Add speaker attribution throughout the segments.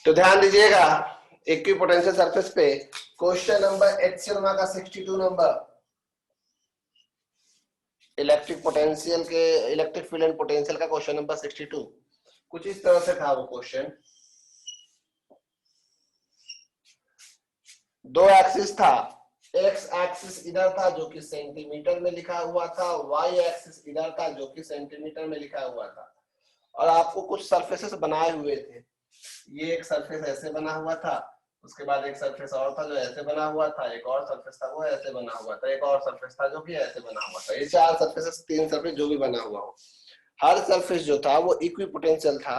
Speaker 1: तो ध्यान दीजिएगा इक्विपोटेंशियल सरफेस पे क्वेश्चन नंबर एक्सियमा का 62 नंबर इलेक्ट्रिक पोटेंशियल के इलेक्ट्रिक फील्ड एंड पोटेंशियल का क्वेश्चन नंबर 62 कुछ इस तरह से था वो क्वेश्चन। दो एक्सिस था, एक्स एक्सिस इधर था जो कि सेंटीमीटर में लिखा हुआ था, वाई एक्सिस इधर था जो कि सेंटीमीटर में लिखा हुआ था, और आपको कुछ सरफेसेस बनाए हुए थे। ये एक सरफेस ऐसे बना हुआ था, उसके बाद एक सरफेस और था जो ऐसे बना हुआ था, एक और सरफेस था वो ऐसे बना हुआ था, एक और सरफेस था जो कि ऐसे बना हुआ था। ये चार सरफेसेस, तीन सरफेस जो भी बना हुआ हो, हर सरफेस जो था वो इक्विपोटेंशियल था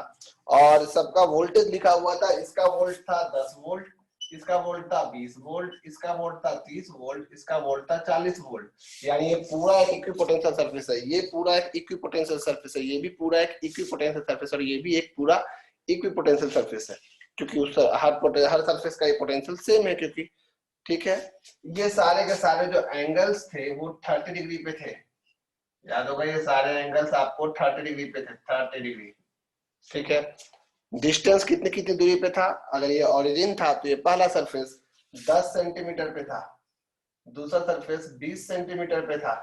Speaker 1: और सबका वोल्टेज लिखा हुआ था। इसका वोल्ट था 10 वोल्ट, इसका वोल्ट था 20 वोल्ट, इसका वोल्ट था 30 वोल्ट, इसका वोल्ट था 40 वोल्ट। यानी ये पूरा एक इक्विपोटेंशियल सरफेस है, ये पूरा एक इक्विपोटेंशियल सरफेस है, ये भी पूरा एक इक्विपोटेंशियल सरफेस और ये भी एक पूरा इक्विपोटेंशियल सरफेस है, क्योंकि उस हर सरफेस का पोटेंशियल सेम है क्योंकि। ठीक है, ये सारे के सारे जो एंगल्स थे वो 30 डिग्री पे थे। याद होगा ये सारे एंगल्स आपको 30 डिग्री पे थे, 30 डिग्री। ठीक है, डिस्टेंस कितनी कितनी दूरी पे था? अगर ये ओरिजिन था तो ये पहला सरफेस 10 सेंटीमीटर पे था, दूसरा सरफेस 20 सेंटीमीटर पे था,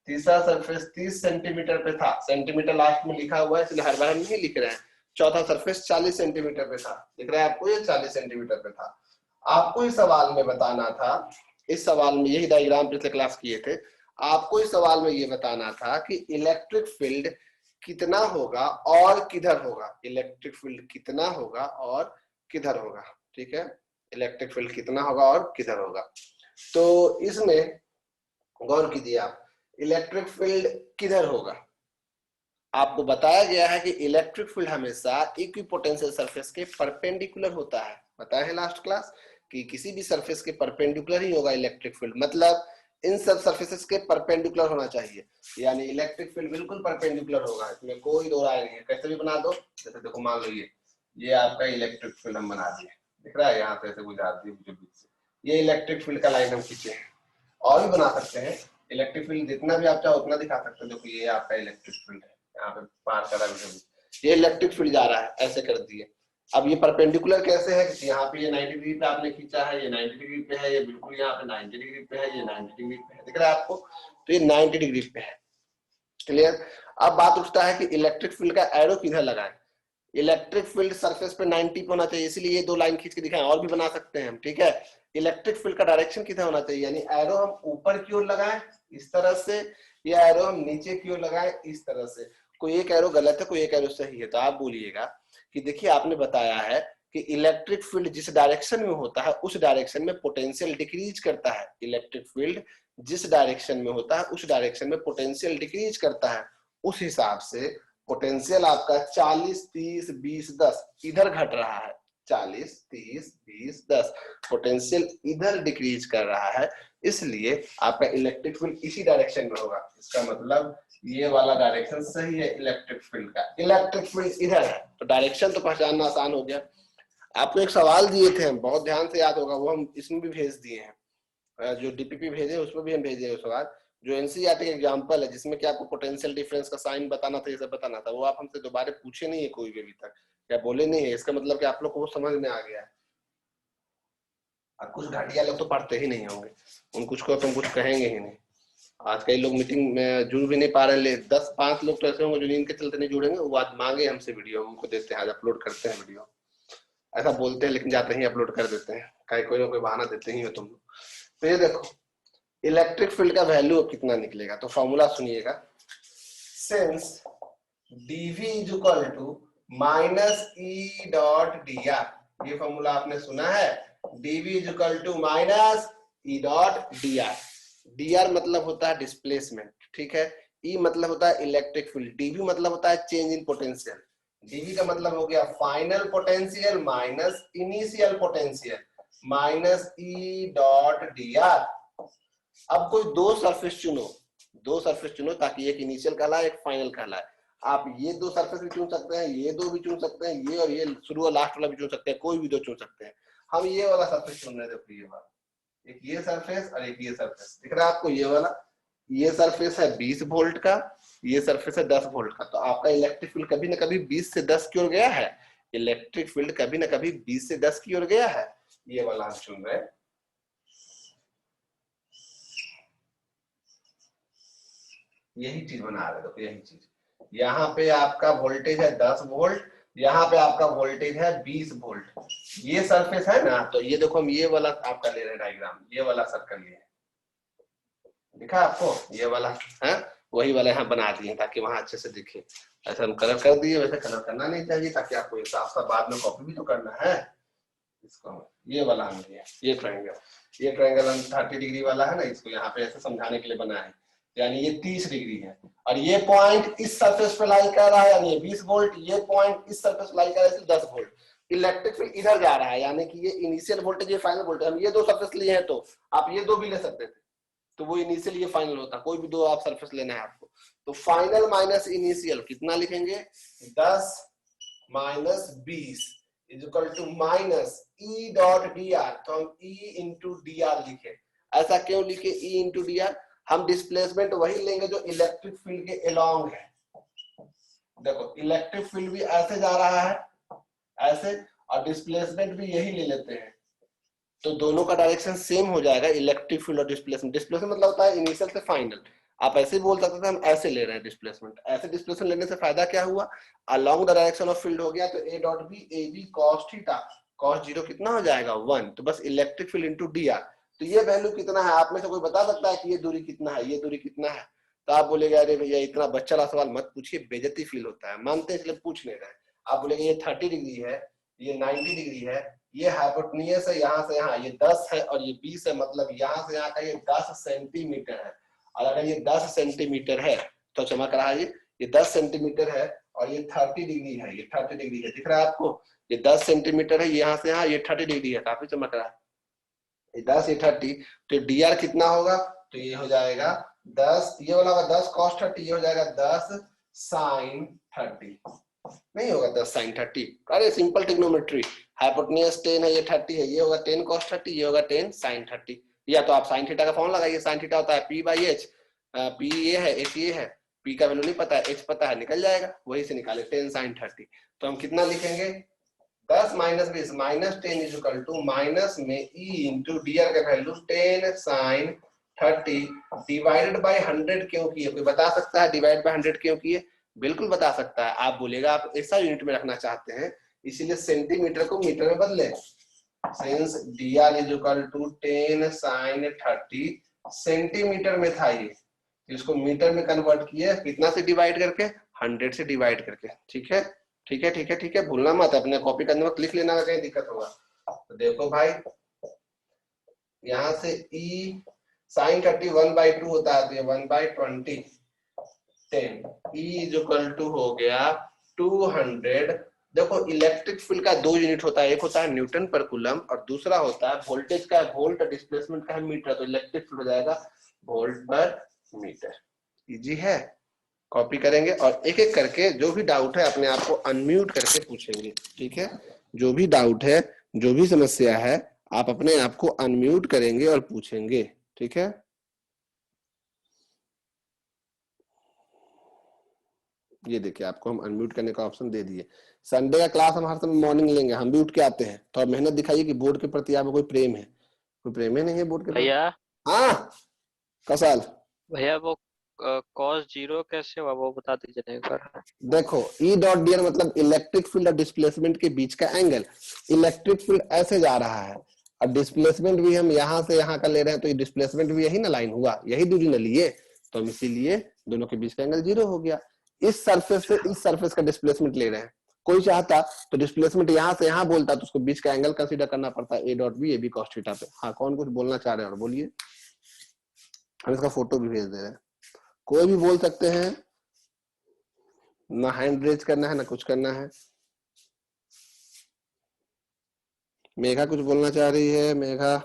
Speaker 1: तीसरा सरफेस 30 सेंटीमीटर पे था, सेंटीमीटर लास्ट में लिखा हुआ है इसलिए हर बार हम नहीं लिख रहे हैं। चौथा सरफेस 40 सेंटीमीटर पे था, दिख रहा है आपको, ये 40 सेंटीमीटर पे था। आपको इस सवाल में बताना था, इस सवाल में यही डायग्राम पिछले क्लास किए थे, आपको इस सवाल में ये बताना था कि इलेक्ट्रिक फील्ड कितना होगा और किधर होगा, इलेक्ट्रिक फील्ड कितना होगा और किधर होगा। ठीक है, इलेक्ट्रिक फील्ड कितना होगा और किधर होगा। तो इसमें गौर कीजिए आप, इलेक्ट्रिक फील्ड किधर होगा। आपको बताया गया है कि इलेक्ट्रिक फील्ड हमेशा इक्विपोटेंशियल सरफेस के परपेंडिकुलर होता है। बताया है लास्ट क्लास कि किसी भी सरफेस के परपेंडिकुलर ही होगा इलेक्ट्रिक फील्ड, मतलब इन सब सरफेसेस के परपेंडिकुलर होना चाहिए, यानी इलेक्ट्रिक फील्ड बिल्कुल परपेंडिकुलर होगा, इसमें कोई दो राय नहीं है। कैसे भी बना दो, जैसे देखो मान लो ये आपका इलेक्ट्रिक फील्ड हम बना दिए, दिख रहा है यहाँ से ऐसे गुजार दिए बीच से, ये इलेक्ट्रिक फील्ड का लाइन हम खींचे हैं। और भी बना सकते हैं, इलेक्ट्रिक फील्ड जितना भी आप चाहो उतना दिखा सकते हो। देखो ये आपका इलेक्ट्रिक फील्ड है, यहाँ पे पार करा भी, ये इलेक्ट्रिक फील्ड जा रहा है, ऐसे कर दिए। अब ये परपेंडिकुलर कैसे है कि यहाँ पे ये 90 डिग्री पे आपने खींचा है, ये 90 डिग्री पे है, ये बिल्कुल यहाँ पे 90 डिग्री पे है, ये 90 डिग्री पे है, दिख रहा है आपको, तो ये 90 डिग्री पे है। क्लियर। अब बात उठता है कि इलेक्ट्रिक फील्ड का एरो किधर लगाएं। इलेक्ट्रिक फील्ड सरफेस पे 90 पे होना चाहिए, इसलिए ये दो लाइन खींच के दिखाएं, और भी बना सकते हैं हम। ठीक है, इलेक्ट्रिक फील्ड का डायरेक्शन किधर होना चाहिए, यानी एरो हम ऊपर की ओर लगाएं इस तरह से, या एरो हम नीचे की ओर लगाएं इस तरह से। कोई एक एरो गलत है, कोई एक एरो सही है, तो आप बोलिएगा कि देखिए आपने बताया है कि इलेक्ट्रिक फील्ड जिस डायरेक्शन में होता है उस डायरेक्शन में पोटेंशियल डिक्रीज करता है। इलेक्ट्रिक फील्ड जिस डायरेक्शन में होता है उस डायरेक्शन में पोटेंशियल डिक्रीज करता है। उस हिसाब से पोटेंशियल आपका 40 30 20 10 इधर घट रहा है, 40 30 20 10 पोटेंशियल इधर डिक्रीज कर रहा है, इसलिए आपका इलेक्ट्रिक फील्ड इसी डायरेक्शन में होगा। इसका मतलब ये वाला डायरेक्शन सही है इलेक्ट्रिक फील्ड का, इलेक्ट्रिक फील्ड इधर है, तो डायरेक्शन तो पहचानना आसान हो गया। आपको एक सवाल दिए थे हम, बहुत ध्यान से याद होगा, वो हम इसमें भी भेज दिए हैं, जो डीपीपी भेजे उसमें भी हम भेजे हैं सवाल, जो एनसीईआरटी का एग्जांपल है जिसमें कि आपको पोटेंशियल डिफरेंस का साइन बताना था, ये सब बताना था, वो आप हमसे दोबारा पूछे नहीं है कोई भी अभी तक, या बोले नहीं है। इसका मतलब कि आप लोग को वो समझ में आ गया है। अब कुछ घटिया लोग तो पढ़ते ही नहीं होंगे, उन कुछ को तुम कुछ कहेंगे ही नहीं। आज कई लोग मीटिंग में जुड़ भी नहीं पा रहे, 10-5 लोग तो ऐसे होंगे जो इनके चलते नहीं जुड़ेंगे, वो आज मांगे हमसे वीडियो, हमको देते हैं, आज अपलोड करते हैं वीडियो। ऐसा बोलते हैं लेकिन जाते ही अपलोड कर देते हैं, कहीं कोई ना कोई बहाना देते ही हो तुम लोग। तो ये देखो इलेक्ट्रिक फील्ड का वैल्यू कितना निकलेगा, तो फॉर्मूला सुनिएगा, since dv is equal to minus E dot D R. ये फॉर्मूला आपने सुना है, dv is equal to minus E dot D R. D R मतलब होता है डिस्प्लेसमेंट, ठीक है, ई मतलब होता है इलेक्ट्रिक फील्ड, dv मतलब होता है चेंज इन पोटेंशियल। dv का मतलब हो गया final potential minus initial potential minus E dot D are. अब कोई दो सरफेस चुनो, दो सरफेस चुनो ताकि एक इनिशियल कहलाए एक फाइनल कहलाए। आप ये दो सरफेस भी चुन सकते हैं, ये दो भी चुन सकते हैं, ये और ये शुरू और लास्ट वाला भी चुन सकते हैं, कोई भी दो चुन सकते हैं। हम ये वाला सरफेस चुन रहे थे, ये वाला, एक ये सरफेस और एक ये सरफेस, दिख रहा है आपको ये वाला। ये सरफेस है 20 वोल्ट का, ये सरफेस है 10 वोल्ट का, तो आपका इलेक्ट्रिक फील्ड कभी ना कभी 20 से 10 की ओर गया है, इलेक्ट्रिक फील्ड कभी ना कभी 20 से 10 की ओर गया है, ये वाला हम चुन रहे हैं। यही चीज बना रहे, देखो यही चीज, यहाँ पे आपका वोल्टेज है 10 वोल्ट, यहाँ पे आपका वोल्टेज है 20 वोल्ट, ये सरफेस है ना, तो ये देखो हम ये वाला आपका ले रहे हैं डायग्राम, ये वाला सर्कल ये दिखा आपको, ये वाला है, वही वाला यहाँ बना दिए ताकि वहां अच्छे से दिखे। ऐसा हम कलर कर दिए, वैसे कलर करना नहीं चाहिए ताकि आपको एक साफ साफ बाद में कॉपी भी तो करना है इसको। ये वाला हम लिया, ये ट्रायंगल हम 30 डिग्री वाला है ना, इसको यहाँ पे ऐसे समझाने के लिए बना है, यानी ये 30 डिग्री है और ये पॉइंट इस सरफेस पे लाई कर रहा है, यानी ये 20 वोल्ट, ये पॉइंट इस सरफेस पे लाई कर रहा है 10 वोल्ट। इलेक्ट्रिक फील्ड इधर जा रहा है, यानी कि ये इनिशियल वोल्टेज, ये फाइनल वोल्टेज। हम ये दो सरफेस लिए हैं तो आप ये दो भी ले सकते थे, तो वो इनिशियल ये फाइनल होता, कोई भी दो आप सरफेस लेना है आपको। तो फाइनल माइनस इनिशियल कितना लिखेंगे, 10 minus 20 is equal to minus E dot D R. तो हम ई इंटू डी आर लिखे। ऐसा क्यों लिखे ई इंटू डी आर, हम डिस्प्लेसमेंट वही लेंगे जो इलेक्ट्रिक फील्ड के अलोंग है। देखो इलेक्ट्रिक फील्ड भी ऐसे जा रहा है, ऐसे, और डिस्प्लेसमेंट भी यही ले लेते हैं, तो दोनों का डायरेक्शन सेम हो जाएगा, इलेक्ट्रिक फील्ड और डिस्प्लेसमेंट। डिस्प्लेसमेंट मतलब होता है इनिशियल से फाइनल। आप ऐसे भी बोल सकते थे हम ऐसे ले रहे हैं डिस्प्लेसमेंट। ऐसे डिस्प्लेसमेंट लेने से फायदा क्या हुआ, along the direction of field हो गया, तो A dot B A B cos theta, cos zero कितना हो जाएगा 1, तो बस electric field into D R. तो ये वैल्यू कितना है, आप में से कोई बता सकता है कि ये दूरी कितना है, ये दूरी कितना है? तो आप बोलेगा अरे भैया इतना बच्चा वाला सवाल मत पूछिए, बेइज्जती फील होता है, मानते हैं इसलिए पूछ नहीं रहे। आप बोलेंगे ये 30 डिग्री है, ये 90 डिग्री है, ये हाइपोटेन्यूज है, यहाँ से यहाँ ये 10 है और ये 20 है, मतलब यहाँ से यहाँ का ये 10 सेंटीमीटर है। और अगर ये 10 सेंटीमीटर है तो चमक रहा है, ये 10 सेंटीमीटर है और ये 30 डिग्री है, ये 30 डिग्री है, दिख रहा है आपको? ये 10 सेंटीमीटर है, यहाँ से यहाँ ये 30 डिग्री है, काफी चमक रहा है। ये 10 ये 30, तो डी आर कितना होगा, तो ये हो जाएगा 10, ये वाला होगा 10 cos 30, ये हो जाएगा 10 sin 30, नहीं होगा 10 sin 30। अरे सिंपल ट्रिग्नोमेट्री, हाइपोटेन्यूज 10 है, ये 30 है, ये होगा 10 cos 30, ये होगा 10 sin 30। या तो आप sin थीटा का फॉर्मूला लगाइए, sin थीटा होता है p बाई एच, p ये है h ये है, p का वैल्यू नहीं पता है, h पता है, निकल जाएगा, वही से निकाले 10 sin 30। तो हम कितना लिखेंगे, 10 minus 20 minus 10 is equal to minus में e इंटू डी आर का वैल्यू 10 sin 30 डिवाइडेड बाय 100 क्यों किए? कोई बता सकता है डिवाइड बाय 100 क्यों किए? बिल्कुल बता सकता है। आप बोलेगा आप ऐसा यूनिट में रखना चाहते हैं, इसीलिए सेंटीमीटर को मीटर में बदले। Since dr is equal to 10 sin 30, centimetre में था ये, इसको मीटर में कन्वर्ट किए, कितना से डिवाइड करके, 100 से डिवाइड करके। ठीक है ठीक है ठीक है ठीक है, भूलना मत, अपने कॉपी करने वक्त लिख लेना, कहीं दिक्कत होगा। तो देखो भाई यहाँ से e sin 30 1/2 होता है, तो ये 1/20 10 e इज इक्वल टू हो गया 200। देखो इलेक्ट्रिक फील्ड का दो यूनिट होता है, एक होता है न्यूटन पर कूलम और दूसरा होता है वोल्टेज का वोल्ट, डिस्प्लेसमेंट का है मीटर, तो इलेक्ट्रिक फील्ड हो जाएगा वोल्ट पर मीटर। इजी है, कॉपी करेंगे और एक एक करके जो भी डाउट है अपने आप को अनम्यूट करके पूछेंगे। ठीक है, जो भी डाउट है, जो भी समस्या है, आप अपने आप को अनम्यूट करेंगे और पूछेंगे। ठीक है, ये देखिए आपको हम अनम्यूट करने का ऑप्शन दे दिए। संडे का क्लास हम हर समय मॉर्निंग लेंगे, हम भी उठ के आते हैं, तो आप मेहनत दिखाइए कि बोर्ड के प्रति आपको कोई प्रेम है। कोई प्रेम ही नहीं है बोर्ड के प्रति?
Speaker 2: भैया
Speaker 1: हाँ कौशल
Speaker 2: भैया वो cos जीरो कैसे हुआ वो बता दीजिए एक बार।
Speaker 1: देखो ई डॉट डी आर मतलब इलेक्ट्रिक फील्ड और डिस्प्लेसमेंट के बीच का एंगल। इलेक्ट्रिक फील्ड ऐसे जा रहा है और डिस्प्लेसमेंट भी हम यहाँ से यहाँ का ले रहे हैं, तो ये डिस्प्लेसमेंट भी यही ना लाइन हुआ, यही दूरी ना लिए, तो हम इसीलिए दोनों के बीच का एंगल 0 हो गया। इस सरफेस से इस सरफेस का डिस्प्लेसमेंट ले रहे हैं, कोई चाहता तो डिस्प्लेसमेंट यहाँ से यहाँ बोलता तो उसको बीच का एंगल कंसीडर करना पड़ता है, A dot B A B cos theta पे। हाँ कौन कुछ बोलना चाह रहे हैं और बोलिए, हम इसका फोटो भी भेज दे रहे हैं, कोई भी बोल सकते हैं, ना हैंड रेज करना है ना कुछ करना है। मेघा कुछ बोलना चाह रही है, मेघा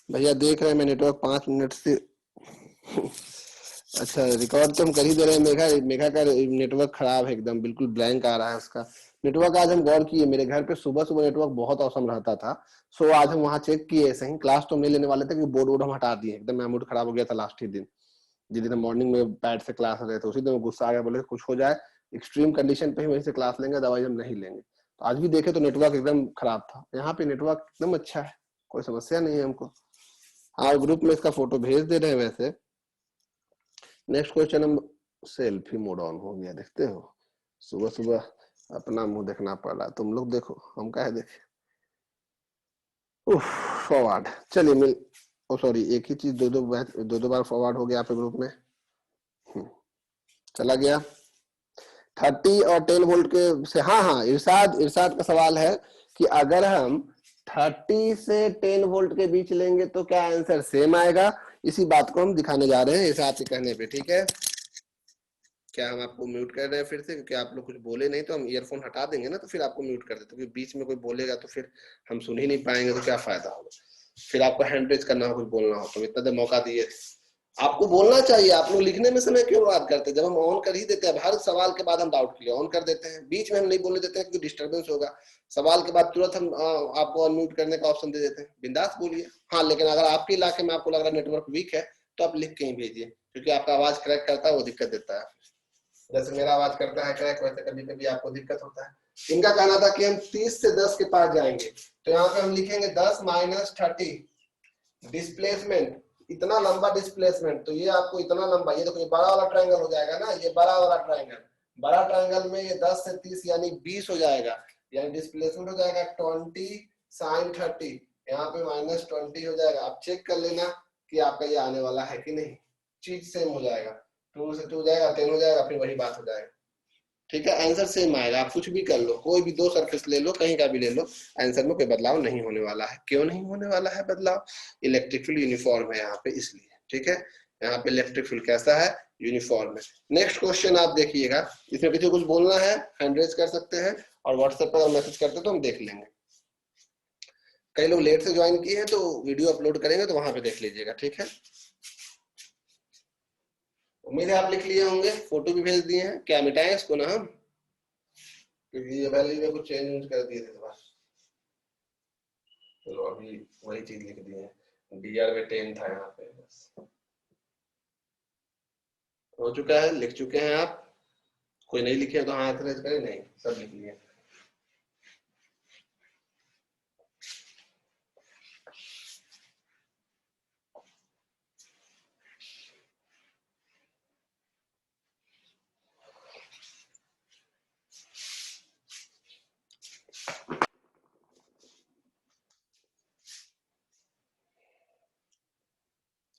Speaker 1: भैया देख रहे हैं मैं नेटवर्क 5 मिनट से अच्छा रिकॉर्ड तो हम कर ही दे रहे हैं। मेघा का नेटवर्क खराब है एकदम, बिल्कुल ब्लैंक आ रहा है उसका नेटवर्क। आज हम गौर किए, मेरे घर पे सुबह सुबह नेटवर्क बहुत औसम रहता था, सो आज हम वहां चेक किए ऐसे ही। क्लास तो हम नहीं लेने वाले थे कि बोर्ड वोर्ड हम हटा दिए, एकदम मेरा मूड खराब हो गया था लास्ट ही दिन, जिस दिन मॉर्निंग में पैड से क्लास रहे थे, उसी दिन गुस्सा आ गया, बोले कुछ हो जाए एक्सट्रीम कंडीशन पे ही वहीं से क्लास लेंगे, दवाई हम नहीं लेंगे। तो आज भी देखे तो नेटवर्क एकदम खराब था, यहाँ पे नेटवर्क एकदम अच्छा है, कोई समस्या नहीं है हमको। हाँ, ग्रुप में इसका फोटो भेज दे रहे हैं वैसे। नेक्स्ट क्वेश्चन, हम सेल्फी मोड ऑन हो गया, देखते हो सुबह सुबह अपना मुंह देखना पड़ रहा, तुम लोग देखो हम क्या है देखे। फॉरवर्ड, चलिए मिल, ओ सॉरी, एक ही चीज दो बार फॉरवर्ड हो गया आपके ग्रुप में। चला गया 30 और 10 वोल्ट के से। हाँ हाँ, इरशाद इरशाद का सवाल है कि अगर हम 30 से 10 वोल्ट के बीच लेंगे तो क्या आंसर सेम आएगा। इसी बात को हम दिखाने जा रहे हैं इरशाद के कहने पे, ठीक है। क्या हम आपको म्यूट कर रहे हैं फिर से, क्योंकि आप लोग कुछ बोले नहीं तो हम ईयरफोन हटा देंगे ना, तो फिर आपको म्यूट कर देते, क्योंकि बीच में कोई बोलेगा तो फिर हम सुन ही नहीं पाएंगे, तो क्या फायदा होगा। फिर आपको हैंड रेज करना हो, कुछ बोलना हो, तो इतना देर मौका दिए। आपको बोलना चाहिए, आप लोग लिखने में समय क्यों बात करते हैं। जब हम ऑन कर ही देते हैं, हर सवाल के बाद हम डाउट क्लियर ऑन कर देते हैं, बीच में हम नहीं बोलने देते हैं क्योंकि डिस्टर्बेंस होगा। सवाल के बाद तुरंत हम आपको अनम्यूट करने का ऑप्शन दे देते हैं, बिंदास बोलिए। हाँ, लेकिन अगर आपके इलाके में आपको लग रहा है नेटवर्क वीक है तो आप लिख के ही भेजिए, क्योंकि आपका आवाज क्रैक करता है, वो दिक्कत देता है। जैसे मेरा आवाज करता है क्रैक, वैसे कभी कभी आपको दिक्कत होता है। इनका कहना था कि हम 30 से 10 के पास जाएंगे, तो यहाँ पे हम लिखेंगे 10 - 30 डिस्प्लेसमेंट, इतना लंबा डिस्प्लेसमेंट। तो ये आपको इतना लंबा, ये देखो ये बड़ा वाला ट्रायंगल हो जाएगा ना, ये बड़ा वाला ट्रायंगल, बड़ा ट्रायंगल में ये 10 से 30 यानी 20 हो जाएगा, यानी डिस्प्लेसमेंट हो जाएगा 20 sin 30, यहाँ पे -20 हो जाएगा। आप चेक कर लेना कि आपका ये आने वाला है कि नहीं, चीज सेम हो जाएगा, 2 से 2 जाएगा 10 हो जाएगा, फिर वही बात हो जाएगा, ठीक है। आंसर सेम आएगा, आप कुछ भी कर लो, कोई भी दो सरफेस ले लो, कहीं का भी ले लो, आंसर में कोई बदलाव नहीं होने वाला है। क्यों नहीं होने वाला है बदलाव, इलेक्ट्रिक फील्ड यूनिफॉर्म है यहाँ पे, इसलिए, ठीक है। यहाँ पे इलेक्ट्रिक फील्ड कैसा है, यूनिफॉर्म है। नेक्स्ट क्वेश्चन आप देखिएगा, इसमें किसी को कुछ बोलना है हैंड रेज कर सकते हैं, और व्हाट्सएप पर मैसेज करते तो हम देख लेंगे। कई लोग लेट से ज्वाइन किए हैं तो वीडियो अपलोड करेंगे तो वहां पे देख लीजिएगा, ठीक है। उम्मीद है आप लिख लिए होंगे, फोटो भी भेज दिए हैं। क्या मिटाएं इसको ना हम, क्योंकि ये वैल्यू में कुछ चेंज कर दिए थे बस। चलो अभी वही चीज लिख दिए हैं, डीआर में 10 था यहाँ पे, बस हो चुका है, लिख चुके हैं आप। कोई नहीं लिखे तो हाथ रेज करें, नहीं सब लिख लिए।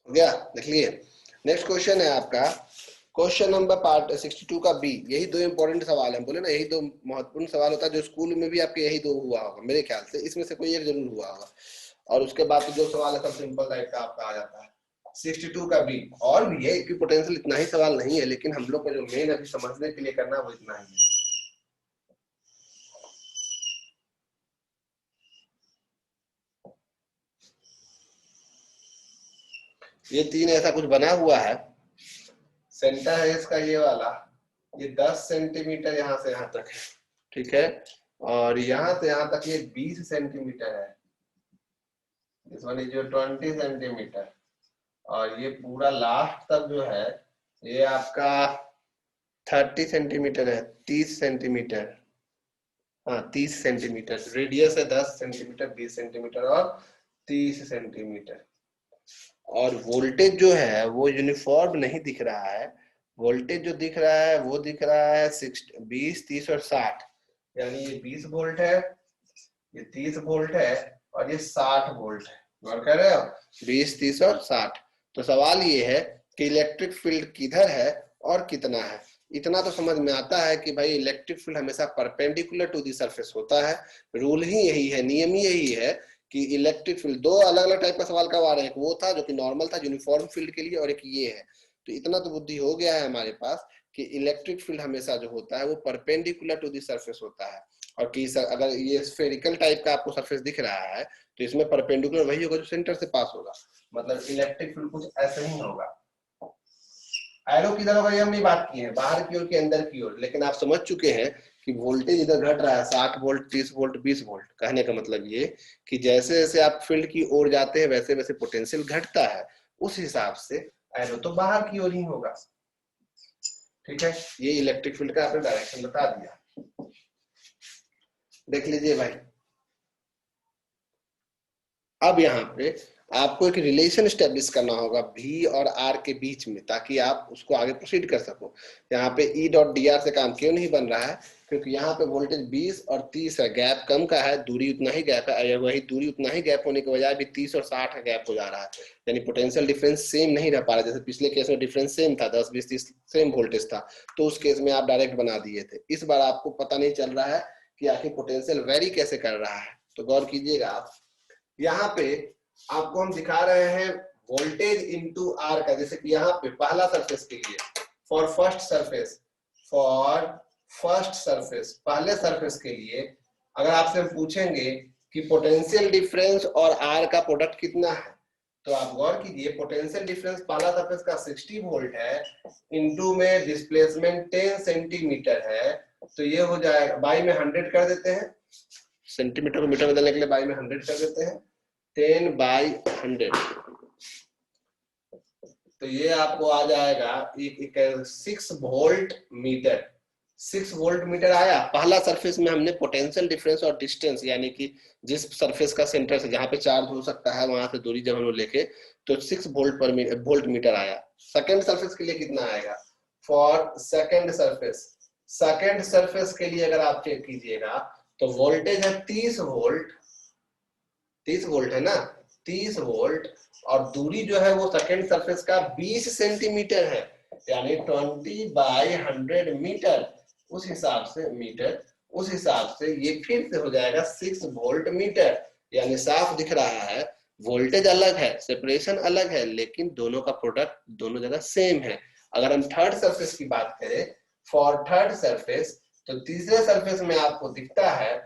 Speaker 1: हो गया, लिख लिए। नेक्स्ट क्वेश्चन है आपका क्वेश्चन नंबर पार्ट 62 का बी। यही दो इंपॉर्टेंट सवाल है, बोले ना यही दो महत्वपूर्ण सवाल होता है, जो स्कूल में भी आपके यही दो हुआ होगा मेरे ख्याल से, इसमें से कोई एक जरूर हुआ होगा। और उसके बाद तो जो सवाल है सब सिंपल टाइप का आपका आ जाता है। 62 का बी और भी है, इसकी पोटेंशियल इतना ही सवाल नहीं है, लेकिन हम लोग को जो मेन अभी समझने के लिए करना वो इतना ही है। ये 3 ऐसा कुछ बना हुआ है, सेंटर है इसका ये वाला, ये 10 सेंटीमीटर यहाँ से यहाँ तक है, ठीक है। और यहाँ से यहाँ तक ये 20 सेंटीमीटर है, इस वाली जो 20 सेंटीमीटर। और ये पूरा लास्ट तक जो है ये आपका 30 सेंटीमीटर है, 30 सेंटीमीटर, हाँ 30 सेंटीमीटर। रेडियस है 10 सेंटीमीटर, 20 सेंटीमीटर और 30 सेंटीमीटर। और वोल्टेज जो है वो यूनिफॉर्म नहीं दिख रहा है, वोल्टेज जो दिख रहा है वो दिख रहा है 20, 30 और 60, यानी ये 20 वोल्ट है, ये 30 वोल्ट है और ये 60 वोल्ट है। गौर कर रहे हो, 20, 30 और 60। तो सवाल ये है कि इलेक्ट्रिक फील्ड किधर है और कितना है। इतना तो समझ में आता है कि भाई इलेक्ट्रिक फील्ड हमेशा परपेंडिकुलर टू दी सरफेस होता है, रूल ही यही है, नियम ही यही है कि इलेक्ट्रिक फील्ड। दो अलग अलग टाइप का सवाल कब आ रहे हैं, एक वो था जो कि नॉर्मल था यूनिफॉर्म फील्ड के लिए, और एक ये है। तो इतना तो बुद्धि हो गया है हमारे पास कि इलेक्ट्रिक फील्ड हमेशा जो होता है वो परपेंडिकुलर टू दी सरफेस होता है। और कि अगर ये स्फेरिकल टाइप का आपको सरफेस दिख रहा है तो इसमें परपेंडिकुलर वही होगा जो सेंटर से पास होगा, मतलब इलेक्ट्रिक फील्ड कुछ ऐसे ही होगा। एरो किधर होगा ये हम नहीं बात की है, बाहर की ओर के अंदर की ओर, लेकिन आप समझ चुके हैं कि वोल्टेज इधर घट रहा है 60 वोल्ट, 30 वोल्ट, 20 वोल्ट। कहने का मतलब ये कि जैसे जैसे आप फील्ड की ओर जाते हैं वैसे वैसे पोटेंशियल घटता है, उस हिसाब से एरो तो बाहर की ओर ही होगा, ठीक है। ये इलेक्ट्रिक फील्ड का आपने डायरेक्शन बता दिया। देख लीजिए भाई, अब यहाँ पे आपको एक रिलेशन स्टेब्लिश करना होगा V और R के बीच में, ताकि आप उसको आगे प्रोसीड कर सको। यहाँ पे E डॉट डी आर से काम क्यों नहीं बन रहा है, क्योंकि यहाँ पे वोल्टेज 20 और 30 है, गैप कम का है, दूरी उतना ही गैप है, वही दूरी उतना ही गैप होने के बजाय भी 30 और 60 का गैप हो जा रहा है, यानी पोटेंशियल डिफरेंस सेम नहीं रह पा रहा। जैसे पिछले केस में डिफरेंस सेम था, 10 20 30 सेम वोल्टेज था, तो उस केस में आप डायरेक्ट बना दिए थे। इस बार आपको पता नहीं चल रहा है कि आखिर पोटेंशियल वेरी कैसे कर रहा है, तो गौर कीजिएगा आप। यहाँ पे आपको हम दिखा रहे हैं वोल्टेज इनटू आर का, जैसे कि यहाँ पे पहला सरफेस के लिए फॉर फर्स्ट सरफेस, पहले सरफेस के लिए अगर आपसे हम पूछेंगे कि पोटेंशियल डिफरेंस और आर का प्रोडक्ट कितना है, तो आप गौर कीजिए, पोटेंशियल डिफरेंस पहला सरफेस का 60 वोल्ट है, इनटू में डिस्प्लेसमेंट 10 सेंटीमीटर है, तो ये हो जाएगा, बाई में 100 कर देते हैं, सेंटीमीटर को मीटर बदलने के लिए बाई में 100 कर देते हैं, 10/100, तो ये आपको आ जाएगा 6 वोल्ट मीटर। 6 वोल्ट मीटर आया। पहला सरफेस में हमने पोटेंशियल डिफरेंस और डिस्टेंस, यानी कि जिस सरफेस का सेंटर से जहां पे चार्ज हो सकता है वहां से दूरी जब हम लोग लेके, तो 6 वोल्ट मीटर आया। सेकंड सरफेस के लिए कितना आएगा, फॉर सेकंड सरफेस के लिए अगर आप चेक कीजिएगा तो वोल्टेज है 30 वोल्ट है ना, 30 वोल्ट, और दूरी जो है वो सेकंड सरफेस का 20 सेंटीमीटर है, यानी 20/100 मीटर। उस हिसाब से ये फिर से हो जाएगा 6 वोल्ट मीटर, यानी साफ दिख रहा है वोल्टेज अलग है, सेपरेशन अलग है, लेकिन दोनों का प्रोडक्ट दोनों जगह सेम है। अगर हम थर्ड सरफेस की बात करें, फॉर थर्ड सरफेस, तो तीसरे सरफेस में आपको दिखता है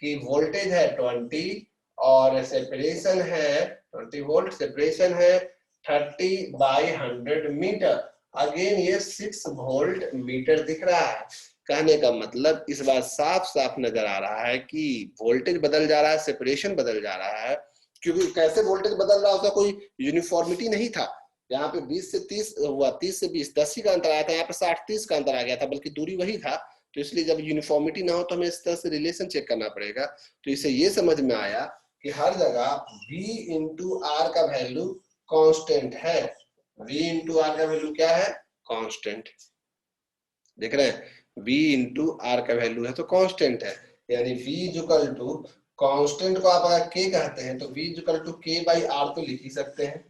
Speaker 1: कि वोल्टेज है 20 और सेपरेशन है 20 वोल्ट, सेपरेशन है 30/100 मीटर। अगेन ये 6 वोल्ट मीटर दिख रहा है। कहने का मतलब इस बार साफ साफ नजर आ रहा है कि वोल्टेज बदल जा रहा है, सेपरेशन बदल जा रहा है, क्योंकि कैसे वोल्टेज बदल रहा है उसका कोई यूनिफॉर्मिटी नहीं था। यहाँ पे 20 से 30 हुआ, 30 से 20 10 ही का अंतर आया था, यहाँ पे 60-30 का अंतर आ गया था, बल्कि दूरी वही था। तो इसलिए जब यूनिफॉर्मिटी ना हो तो हमें इस तरह से रिलेशन चेक करना पड़ेगा। तो इससे ये समझ में आया कि हर जगह V इंटू आर का वैल्यू कांस्टेंट है। V इंटू आर का वैल्यू क्या है, कांस्टेंट। देख रहे हैं, V इंटू आर का वैल्यू है तो कांस्टेंट है, यानी V इक्वल टू कांस्टेंट को आप अगर K कहते हैं तो V इक्वल टू K/R तो लिख ही सकते हैं।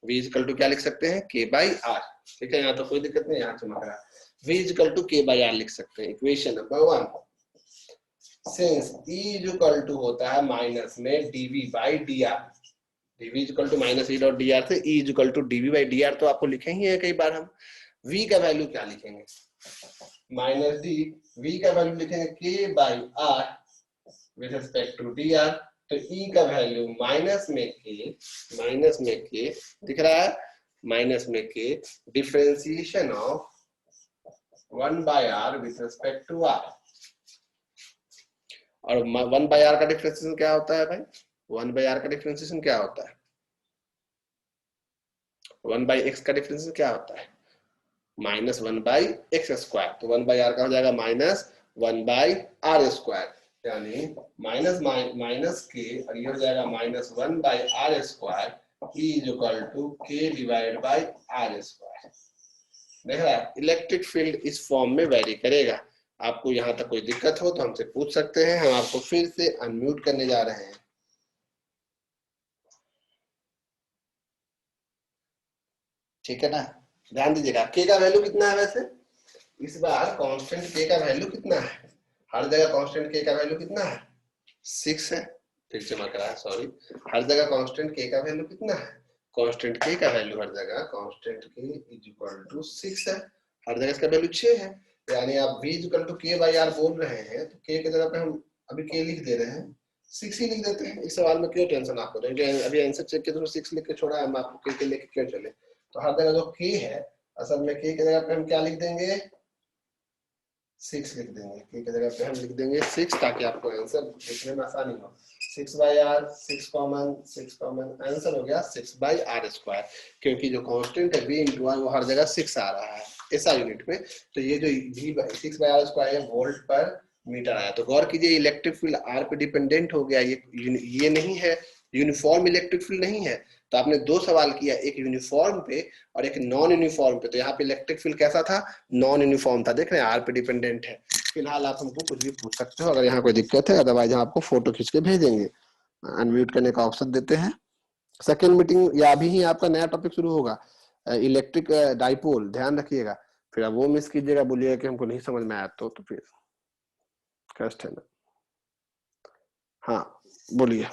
Speaker 1: V इक्वल टू क्या लिख सकते हैं, K/R। ठीक है, यहाँ तो कोई दिक्कत नहीं, यहाँ चमक रहा है। V इक्वल टू K/R लिख सकते हैं। Equation number 1, since E equal to होता है माइनस में dV/dr, dV equal to minus E dot dr से E इक्वल टू dV/dr, तो आपको लिखे ही है कई बार हम। V का वैल्यू क्या लिखेंगे, माइनस D, V का वैल्यू लिखेंगे K/R with respect to dr, तो E का वैल्यू माइनस में K दिख रहा है, माइनस में K, differentiation of 1/r with respect to r। और 1/r का डिफरेंशिएशन क्या होता है भाई, 1/r का डिफरेंशिएशन क्या होता है, 1/x का डिफरेंशिएशन क्या होता है, -1/x²। तो 1/r का हो जाएगा -1/r², यानी माइनस के, और ये हो जाएगा -1/r², E equal to K/R²। देख रहा है, इलेक्ट्रिक फील्ड इस फॉर्म में वेरी करेगा। आपको यहाँ तक कोई दिक्कत हो तो हमसे पूछ सकते हैं, हम आपको फिर से अनम्यूट करने जा रहे हैं। ठीक है ना, ध्यान दीजिएगा। K का वैल्यू कितना है वैसे, इस बार कांस्टेंट K का वैल्यू कितना है, हर जगह कांस्टेंट K का वैल्यू कितना है, 6 है। फिर चमक रहा है, सॉरी, हर जगह कांस्टेंट K का वैल्यू कितना है, कांस्टेंट K का वैल्यू हर जगह कांस्टेंट K इक्वल टू 6 है, हर जगह इसका वैल्यू 6 है। यानी आप V इक्वल टू K/R बोल रहे हैं तो K की जगह पे हम अभी K लिख दे रहे हैं, 6 ही लिख देते हैं। इस सवाल में क्यों टेंशन आपको, अभी आंसर चेक किया तो 6 लिख के छोड़ा, हम आपको K लेके क्यों चले। तो हर जगह जो K है, असल में K की जगह पे हम क्या लिख देंगे, 6 लिख देंगे। K की जगह पे हम लिख देंगे 6, ताकि आपको आंसर लिखने में आसानी हो। 6/R, 6 कॉमन, आंसर हो गया 6/R², क्योंकि जो कांस्टेंट है V इंटू R वो हर जगह 6 आ रहा है ऐसा यूनिट में। तो ये जो V 6/R² है वोल्ट पर मीटर आया। तो गौर कीजिए इलेक्ट्रिक फील्ड आर पे डिपेंडेंट हो गया, ये नहीं है, यूनिफॉर्म इलेक्ट्रिक फील्ड नहीं है। तो आपने दो सवाल किया, एक यूनिफॉर्म पे और एक नॉन यूनिफॉर्म पे। तो यहाँ पे इलेक्ट्रिक फील्ड कैसा था, नॉन यूनिफॉर्म था। देख रहे हैं आर पे डिपेंडेंट है। फिलहाल आप हमको कुछ भी पूछ सकते हो अगर यहाँ कोई दिक्कत है, अदरवाइज हम आपको फोटो खींच के भेजेंगे। अनम्यूट करने का ऑप्शन देते हैं। सेकेंड मीटिंग या अभी ही आपका नया टॉपिक शुरू होगा, इलेक्ट्रिक डाइपोल, ध्यान रखिएगा। फिर आप वो मिस कीजिएगा, बोलिएगा कि हमको नहीं समझ में आया, तो फिर कष्ट है ना। हाँ बोलिए।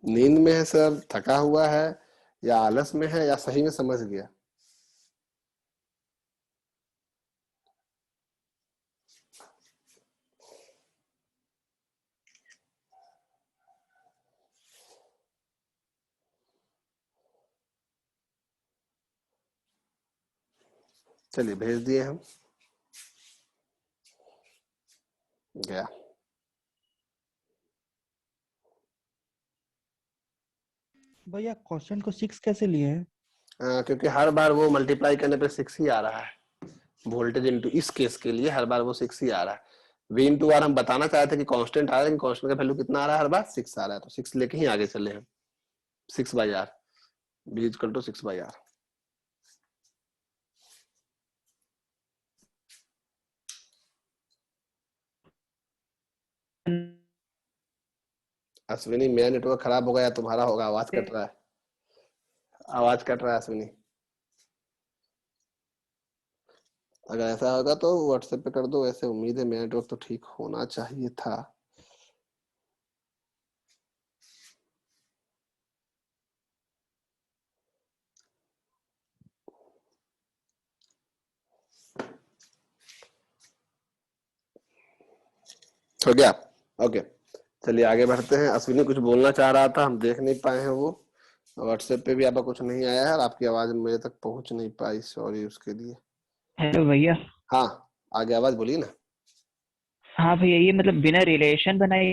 Speaker 1: नींद में है सर, थका हुआ है, या आलस में है, या सही में समझ गया? चलिए भेज दिए हम, गया।
Speaker 3: भैया क्वेश्चन को 6 कैसे लिए हैं?
Speaker 1: क्योंकि हर बार वो मल्टीप्लाई करने पे 6 ही आ रहा है। वोल्टेज इंटू, इस केस के लिए हर बार वो 6 ही आ रहा है। वी इंटू आर हम बताना चाहते थे कि कांस्टेंट आ रहा है, लेकिन कांस्टेंट का वैल्यू कितना आ रहा है, हर बार 6 आ रहा है। तो 6 लेके ही आगे चले हम। 6/r, b equal to 6/r। Ashwini मेरा नेटवर्क खराब होगा या तुम्हारा होगा, आवाज कट रहा है, आवाज कट रहा है अश्विनी। अगर ऐसा होगा तो व्हाट्सएप पे कर दो, वैसे उम्मीद है मेरा नेटवर्क तो ठीक होना चाहिए था। हो गया, ओके। चलिए आगे बढ़ते हैं। अश्विनी कुछ बोलना चाह रहा था, हम देख नहीं पाए हैं वो। व्हाट्सएप पे भी आपका कुछ नहीं आया है और आपकी आवाज मेरे तक पहुंच नहीं पाई, सॉरी उसके लिए।
Speaker 4: हेलो भैया।
Speaker 1: हाँ आगे आवाज बोलिए ना।
Speaker 4: हाँ भैया, ये मतलब बिना रिलेशन बनाए?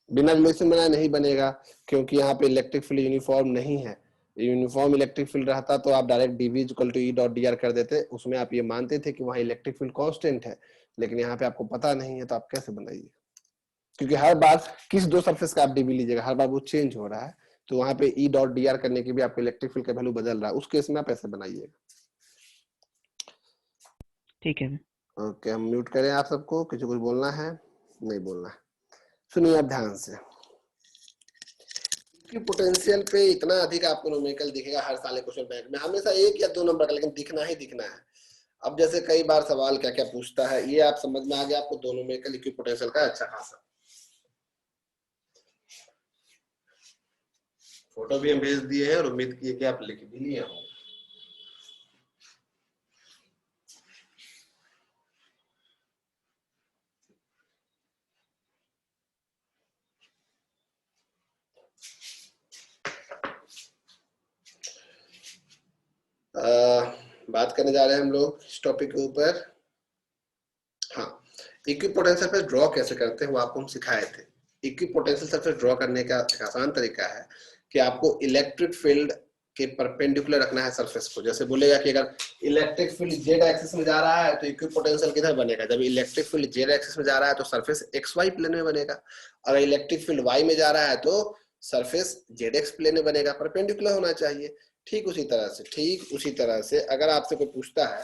Speaker 1: बिना रिलेशन बनाए नहीं बनेगा, क्योंकि यहाँ पे इलेक्ट्रिक फील्ड यूनिफॉर्म नहीं है। यूनिफॉर्म इलेक्ट्रिक फील्ड रहता तो आप direct DV equal to E dot D R कर देते, उसमें आप ये मानते थे कि वहाँ इलेक्ट्रिक फील्ड कांस्टेंट है। लेकिन यहाँ पे आपको पता नहीं है, तो आप कैसे बनाइए? क्योंकि हर बार किस दो सरफेस का आप डीवी लीजिएगा, हर बार वो चेंज हो रहा है। तो वहां पे ई डॉट डी आर करने की भी आपको इलेक्ट्रिक फील्ड का वैल्यू बदल रहा है, उस केस में आप ऐसे बनाइएगा।
Speaker 4: ठीक है।
Speaker 1: ओके, हम म्यूट करें आप सबको, किसी को बोलना है? नहीं बोलना है। सुनिए आप ध्यान से, कि पोटेंशियल पे इतना अधिक आपको न्यूमेरिकल दिखेगा हर साल क्वेश्चन बैंक में, हमेशा 1 या 2 नंबर का, लेकिन दिखना ही दिखना है। अब जैसे कई बार सवाल क्या क्या पूछता है, ये आप समझ में आ गया आपको, 2 न्यूमेरिकल इक्विपोटेंशियल का अच्छा खासा। फोटो भी हम भेज दिए हैं और उम्मीद किए कि आप लिख भी लिए होंगे। बात करने जा रहे हैं हम लोग इस टॉपिक के ऊपर। हाँ, इक्विपोटेंशियल सरफेस ड्रॉ कैसे करते हैं वो आपको हम सिखाए थे। इक्विपोटेंशियल सरफेस ड्रॉ करने का एक आसान तरीका है कि आपको इलेक्ट्रिक फील्ड के परपेंडिकुलर रखना है सरफेस को। जैसे बोलेगा कि अगर इलेक्ट्रिक फील्ड जेड एक्सिस में जा रहा है तो इक्विपोटेंशियल किधर बनेगा, जब इलेक्ट्रिक फील्ड जेड एक्सिस में जा रहा है तो सरफेस एक्स वाई प्लेन में बनेगा। अगर इलेक्ट्रिक फील्ड वाई में जा रहा है तो सरफेस जेड एक्स प्लेन में बनेगा, परपेंडिकुलर होना चाहिए। ठीक उसी तरह से अगर आपसे कोई पूछता है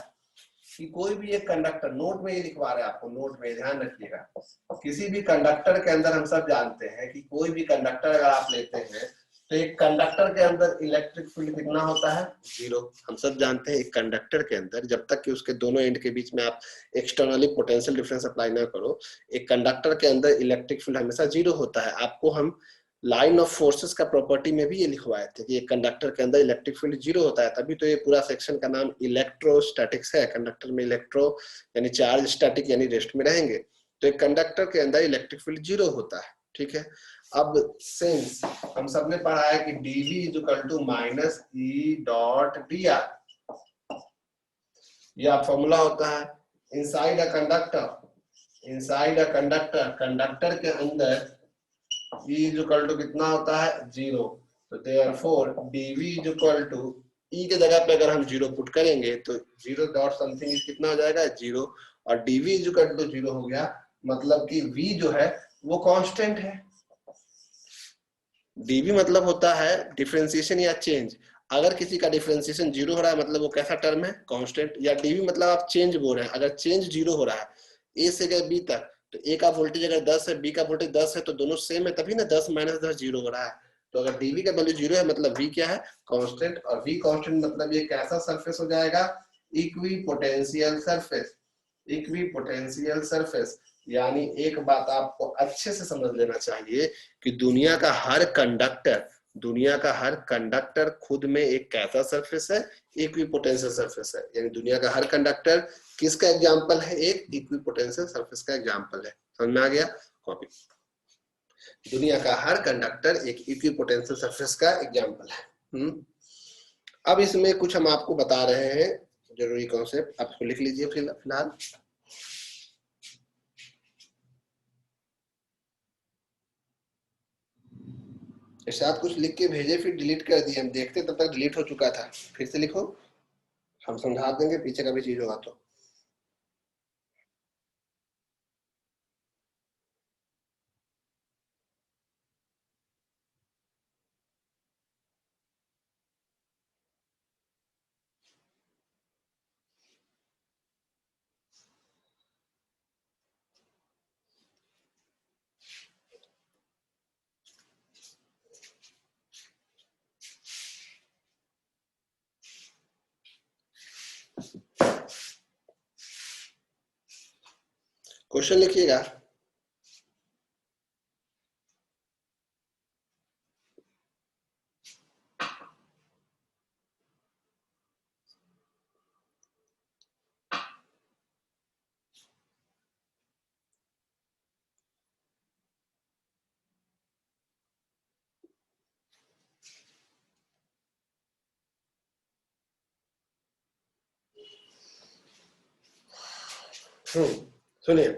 Speaker 1: कि कोई भी एक कंडक्टर, नोट में ये लिखवा रहे हैं आपको, नोट में ध्यान रखिएगा, किसी भी कंडक्टर के अंदर हम सब जानते हैं कि कोई भी कंडक्टर अगर आप लेते हैं तो एक कंडक्टर के अंदर इलेक्ट्रिक फील्ड कितना होता है, 0। हम सब जानते हैं एक कंडक्टर के अंदर जब तक कि उसके दोनों एंड के बीच में आप एक्सटर्नली पोटेंशियल डिफरेंस अप्लाई ना करो, एक कंडक्टर के अंदर इलेक्ट्रिक फील्ड हमेशा 0 होता है। आपको हम लाइन ऑफ फोर्सेस का प्रॉपर्टी में भी ये लिखवाए थे कि एक कंडक्टर के अंदर इलेक्ट्रिक फील्ड 0 होता है, तभी तो ये पूरा सेक्शन का नाम इलेक्ट्रोस्टैटिक्स है। कंडक्टर में इलेक्ट्रो यानी चार्ज, स्टैटिक यानी रेस्ट में रहेंगे। तो एक कंडक्टर के अंदर इलेक्ट्रिक फील्ड 0 होता है, ठीक है। अब सिंस हम सबने पढ़ा है कि dV is equal to minus E dot D R, यह फॉर्मूला होता है इनसाइड अ कंडक्टर, कंडक्टर के अंदर E इज इक्वल टू कितना होता है, 0। तो therefore dV is equal to E के जगह पे अगर हम 0 पुट करेंगे तो 0 डॉट समथिंग कितना हो जाएगा 0 और dv इक्वल टू 0 हो गया, मतलब कि v जो है वो कांस्टेंट है। dv मतलब होता है डिफरेंशिएशन या चेंज। अगर किसी का डिफरेंशिएशन 0 हो रहा है मतलब वो कैसा टर्म है, कांस्टेंट। या dv मतलब आप चेंज बोल रहे हैं, अगर चेंज 0 हो रहा है a से गए b तक, तो a का वोल्टेज अगर 10 है, b का वोल्टेज 10 है, तो दोनों सेम है, तभी ना 10 माइनस 10 0 हो रहा है। तो अगर dv का वैल्यू 0 है मतलब v क्या है, कांस्टेंट। और v कांस्टेंट मतलब ये कैसा सरफेस हो जाएगा, इक्विपोटेंशियल सरफेस। इक्विपोटेंशियल सरफेस यानी एक बात आपको अच्छे से समझ लेना चाहिए कि दुनिया का हर कंडक्टर खुद में एक कैसा सरफेस है, इक्विपोटेंशियल सरफेस है। यानी दुनिया का हर कंडक्टर किसका एग्जांपल है, एक इक्विपोटेंशियल सरफेस का एग्जांपल है। समझ में आ गया, कॉपी। दुनिया का हर कंडक्टर एक इक्विपोटेंशियल सरफेस का एग्जांपल है। अब इसमें कुछ हम आपको बता रहे हैं जरूरी कॉन्सेप्ट, आप इसको लिख लीजिए फिलहाल। इरशाद कुछ लिख के भेजे फिर डिलीट कर दिए, हम देखते तब तक डिलीट हो चुका था। फिर से लिखो, हम समझा देंगे, पीछे का भी चीज होगा तो। क्वेश्चन लिखिएगा। सुनिए,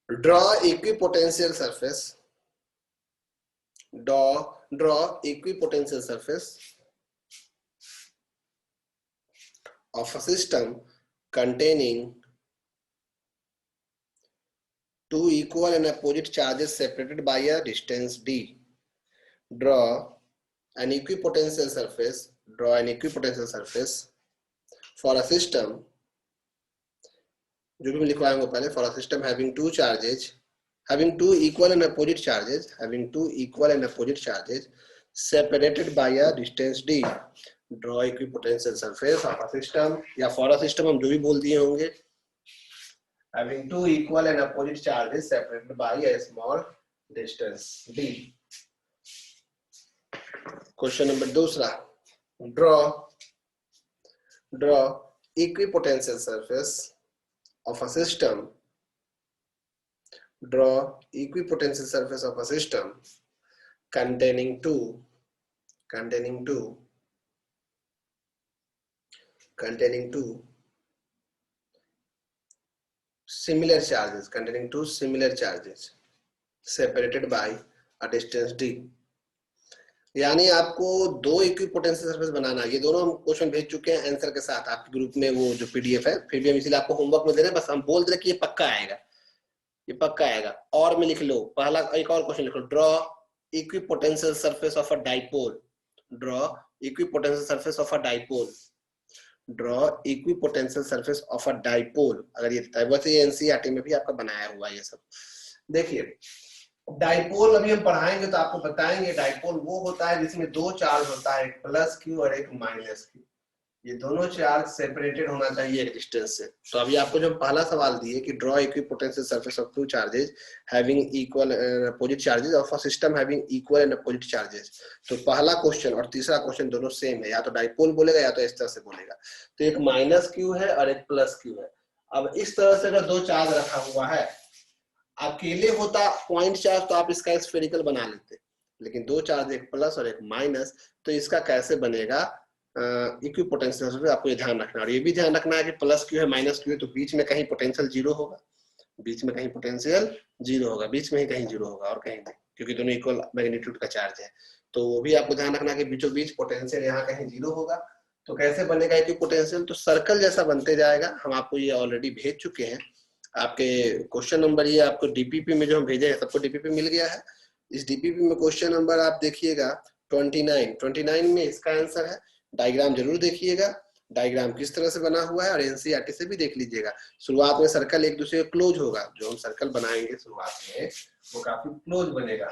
Speaker 1: draw equipotential surface, draw equipotential surface of a system containing two equal and opposite charges separated by a distance d. Draw an equipotential surface for a system, जो भी मैं लिखवाऊंगा पहले, for a system having two equal and opposite charges separated by a distance d. Draw equipotential surface of a system, या for a system हम जो भी बोल दिए होंगे, having two equal and opposite charges separated by a small distance d. Question number दूसरा, draw equipotential surface of a system, containing two similar charges separated by a distance d. यानी आपको दो इक्विपोटेंशियल सरफेस बनाना है। ये दोनों हम question भेज चुके हैं आंसर के साथ आपके ग्रुप में, वो जो पीडीएफ है। फिर भी हम इसलिए आपको होमवर्क में दे रहे हैं, बस हम बोल दे रहे कि ये पक्का आएगा। और में लिख लो, पहला एक और क्वेश्चन लिखो, draw equipotential surface of a dipole. अगर ये वैसे एनसीईआरटी में भी आपका बनाया हुआ है ये सब। देखिए, डाइपोल अभी हम पढ़ाएंगे तो आपको बताएंगे। डाइपोल वो होता है जिसमें दो चार्ज होता है, एक प्लस क्यू और एक माइनस क्यू। ये दोनों चार्ज सेपरेटेड होना चाहिए एक डिस्टेंस से। तो अभी आपको जो पहला सवाल दिए कि draw equipotential surface of two charges having equal opposite charges of a system having equal and opposite charges. तो पहला क्वेश्चन और तीसरा क्वेश्चन दोनों सेम है, या तो डाइपोल बोलेगा या तो इस तरह से बोलेगा। तो एक माइनस क्यू है और एक प्लस क्यू है। अब इस तरह से अगर दो चार्ज रखा हुआ है, अकेले होता पॉइंट चार्ज तो आप इसका स्फेरिकल बना लेते, लेकिन दो चार्ज, एक प्लस और एक माइनस, तो इसका कैसे बनेगा इक्विपोटेंशियल सरफेस, आपको ये ध्यान रखना। और ये भी ध्यान रखना है कि प्लस क्यू है माइनस क्यू है तो बीच में कहीं पोटेंशियल जीरो होगा, बीच में कहीं ही कहीं जीरो होगा, और कहीं नहीं, क्योंकि दोनों इक्वल मैग्नीट्यूड का चार्ज है। तो वो भी आपको ध्यान रखना कि बीचों बीच पोटेंशियल यहाँ कहीं 0 होगा। तो कैसे बनेगा इक्विपोटेंशियल, तो सर्कल जैसा बनते जाएगा। हम आपको ये ऑलरेडी भेज चुके हैं, आपके क्वेश्चन नंबर ये आपको डीपीपी में जो हम भेजे हैं सबको डीपीपी मिल गया है। इस डीपीपी में क्वेश्चन नंबर आप देखिएगा 29 में इसका आंसर है। डायग्राम जरूर देखिएगा, डायग्राम किस तरह से बना हुआ है, और एनसीईआरटी से भी देख लीजिएगा। शुरुआत में सर्कल एक दूसरे के क्लोज होगा, जो हम सर्कल बनाएंगे शुरुआत में वो काफी क्लोज बनेगा,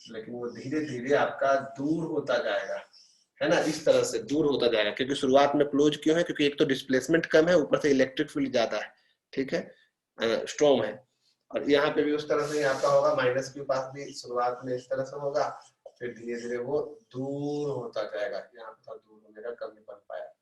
Speaker 1: लेकिन वो धीरे धीरे आपका दूर होता जाएगा, है ना, इस तरह से दूर होता जाएगा। क्योंकि शुरुआत में क्लोज क्यों है, क्योंकि एक तो डिस्प्लेसमेंट कम है, ऊपर से इलेक्ट्रिक फील्ड ज्यादा है, ठीक है, स्ट्रॉन्ग है। और यहाँ पे भी उस तरह से आपका होगा, माइनस के पास भी शुरुआत में इस तरह से होगा, फिर धीरे धीरे वो दूर होता जाएगा। यहाँ पे थोड़ा दूर होने का कम नहीं बन पाया,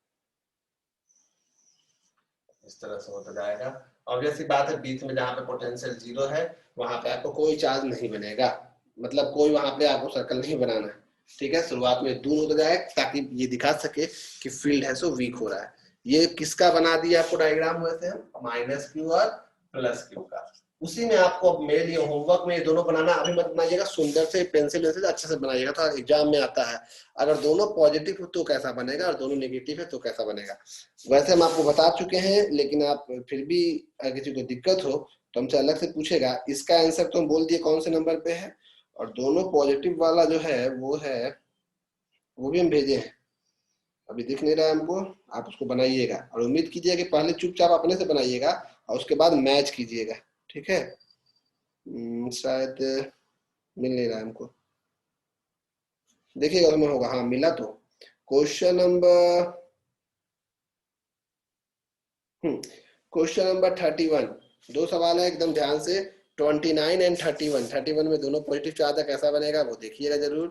Speaker 1: इस तरह से होता जाएगा। ऑब्वियस सी बात है, बीच में जहाँ पे पोटेंशियल 0 है वहां पे आपको कोई चार्ज नहीं बनेगा, मतलब कोई वहां पे आपको सर्कल नहीं बनाना है, ठीक है। शुरुआत में दूर होता जाए ताकि ये दिखा सके कि फील्ड है सो वीक हो रहा है। ये किसका बना दिया आपको डायग्राम हुए थे, माइनस क्यू और प्लस क्यू का। उसी में आपको मेरे लिए होमवर्क में ये दोनों बनाना, अभी मत बनाइएगा, सुंदर से पेंसिल से अच्छे से बनाइएगा, तो एग्जाम में आता है। अगर दोनों पॉजिटिव हो तो कैसा बनेगा, और दोनों नेगेटिव है तो कैसा बनेगा। वैसे हम आपको बता चुके हैं, लेकिन आप फिर भी अगर किसी को दिक्कत हो तो हमसे अलग से पूछेगा। इसका आंसर तो हम बोल दिए कौन से नंबर पे है, और दोनों पॉजिटिव वाला जो है वो भी हम भेजे हैं, अभी दिख नहीं रहा है हमको। आप उसको बनाइएगा, और उम्मीद कीजिए कि पहले चुपचाप अपने से बनाइएगा और उसके बाद मैच कीजिएगा, ठीक है। शायद मिल नहीं रहा है हमको, देखिएगा उसमें होगा, हाँ मिला। तो क्वेश्चन नंबर 31, दो सवाल है, एकदम ध्यान से। 29 एंड 31 में दोनों पॉजिटिव चार्ज है, कैसा बनेगा वो देखिएगा जरूर।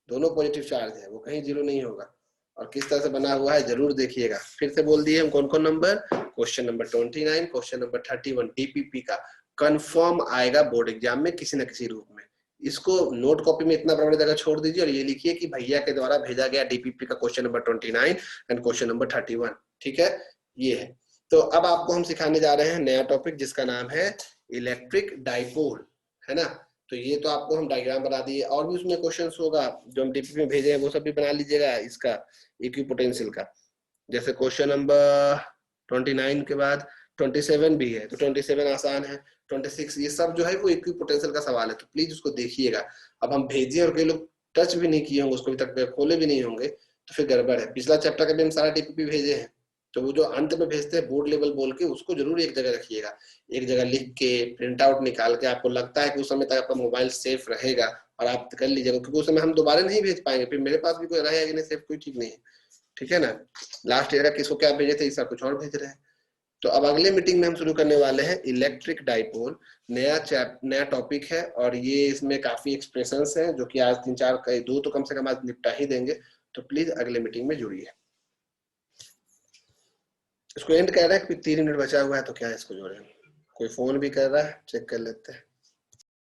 Speaker 1: दोनों पॉजिटिव चार्ज है, वो कहीं 0 नहीं होगा, और किस तरह से बना हुआ है जरूर देखिएगा। फिर से बोल दिए हम कौन कौन number, question number 29, question number 31 DPP का कंफर्म आएगा बोर्ड एग्जाम में किसी न किसी रूप में। इसको नोट कॉपी में इतना बड़ा जगह छोड़ दीजिए और ये लिखिए कि भैया के द्वारा भेजा गया डीपीपी का question number 29 and question number 31, ठीक है, ये है। तो अब आपको हम सिखाने जा रहे हैं नया टॉपिक जिसका नाम है इलेक्ट्रिक डाइपोल, है ना। तो ये तो आपको हम डायग्राम बना दिए, और भी उसमें क्वेश्चंस होगा जो हम डीपीपी में भेजे हैं वो सब भी बना लीजिएगा इसका इक्विपोटेंशियल का। जैसे क्वेश्चन नंबर 29 के बाद 27 भी है, तो 27 आसान है, 26 ये सब जो है वो इक्विपोटेंशियल का सवाल है, तो प्लीज उसको देखिएगा। अब हम भेजे और कई लोग टच भी नहीं किए होंगे उसको, अभी तक खोले भी नहीं होंगे, तो फिर गड़बड़ है। पिछला चैप्टर का भी हम सारा डीपीपी भेजे हैं, तो वो जो अंत में भेजते हैं बोर्ड लेवल बोल के, उसको जरूर एक जगह रखिएगा, एक जगह लिख के प्रिंट आउट निकाल के। आपको लगता है कि उस समय तक आपका मोबाइल सेफ रहेगा और आप कर लीजिएगा, क्योंकि उस समय हम दोबारा नहीं भेज पाएंगे, फिर मेरे पास भी कोई रहेगा कि नहीं सेफ, कोई ठीक नहीं है, ठीक है ना। लास्ट ईयर का किसको क्या भेजे थे, इसका कुछ और भेज रहे हैं। तो अब अगले मीटिंग में हम शुरू करने वाले हैं इलेक्ट्रिक डाइपोल, नया टॉपिक है, और ये इसमें काफी एक्सप्रेशंस हैं जो कि आज 2 तो कम से कम आज निपटा ही देंगे। तो प्लीज अगले मीटिंग में जुड़िए। इसको एंड कर रहे हैं, 3 मिनट बचा हुआ है, तो क्या इसको जोड़े, कोई फोन भी कर रहा है, चेक कर लेते हैं।